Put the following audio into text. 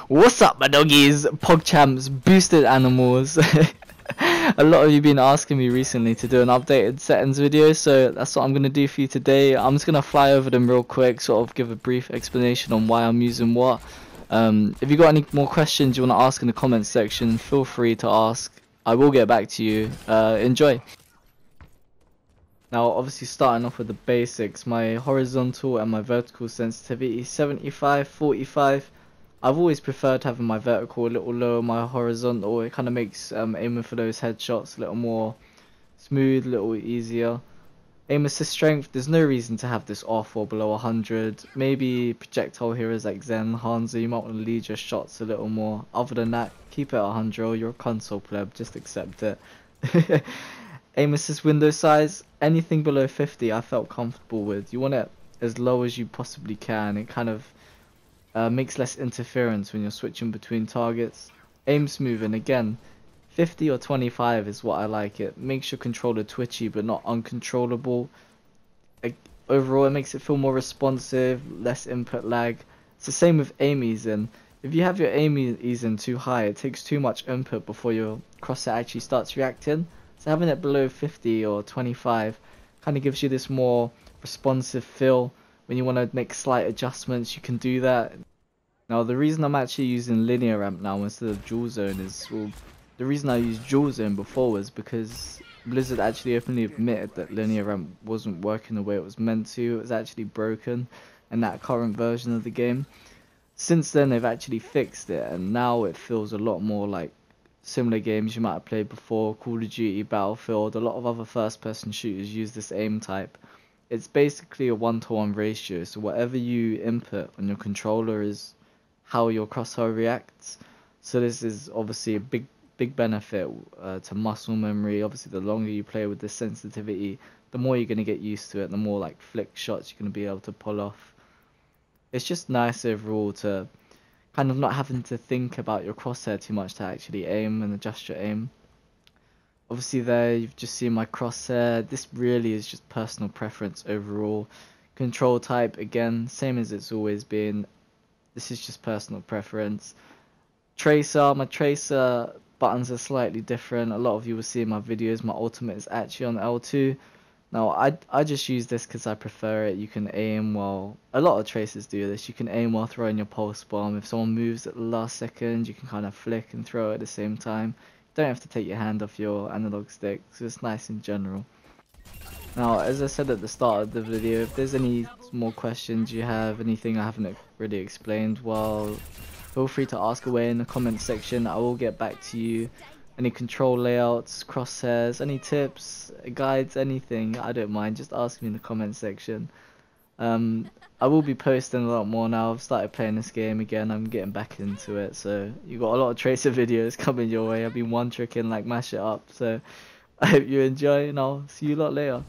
What's up, my doggies, PogChamps, boosted animals? A lot of you been asking me recently to do an updated settings video, so that's what I'm going to do for you today. I'm just going to fly over them real quick, sort of give a brief explanation on why I'm using what. If you got any more questions you want to ask in the comments section, feel free to ask. I will get back to you. Enjoy. Now, obviously starting off with the basics, my horizontal and my vertical sensitivity 75, 45. I've always preferred having my vertical a little lower, my horizontal. It kind of makes aiming for those headshots a little more smooth, a little easier. Aim assist strength, there's no reason to have this off or below 100. Maybe projectile heroes like Zen, Hanzo, you might want to lead your shots a little more. Other than that, keep it at 100. You're a console pleb, just accept it. Aim assist window size, anything below 50 I felt comfortable with. You want it as low as you possibly can. It kind of makes less interference when you're switching between targets. Aim smoothing, again, 50 or 25 is what I like it. Makes your controller twitchy but not uncontrollable. Overall, it makes it feel more responsive, less input lag. It's the same with aim easing. If you have your aim easing too high, it takes too much input before your crosshair actually starts reacting. So having it below 50 or 25 kind of gives you this more responsive feel. When you want to make slight adjustments, you can do that. Now, the reason I'm actually using linear ramp now instead of dual zone is, well, the reason I used dual zone before was because Blizzard actually openly admitted that linear ramp wasn't working the way it was meant to. It was actually broken in that current version of the game. Since then, they've actually fixed it, and now it feels a lot more like similar games you might have played before. Call of Duty, Battlefield, a lot of other first-person shooters use this aim type. It's basically a 1-to-1 ratio, so whatever you input on your controller is how your crosshair reacts. So this is obviously a big benefit to muscle memory. Obviously, the longer you play with this sensitivity, the more you're going to get used to it, the more like flick shots you're going to be able to pull off. It's just nice overall to kind of not having to think about your crosshair too much to actually aim and adjust your aim. Obviously there you've just seen my crosshair. This really is just personal preference overall. Control type, again, same as it's always been. This is just personal preference. Tracer, my tracer buttons are slightly different. A lot of you will see in my videos my ultimate is actually on L2. Now, I just use this because I prefer it. You can aim while... A lot of tracers do this. You can aim while throwing your pulse bomb. If someone moves at the last second, you can kind of flick and throw at the same time. You don't have to take your hand off your analog stick, so it's nice in general. Now, as I said at the start of the video, if there's any more questions you have, anything I haven't really explained, well, feel free to ask away in the comment section. I will get back to you. Any control layouts, crosshairs, any tips, guides, anything, I don't mind, just ask me in the comment section. I will be posting a lot more now. I've started playing this game again, I'm getting back into it, so you got a lot of tracer videos coming your way. I've been one-tricking like mash it up, so I hope you enjoy and I'll see you a lot later.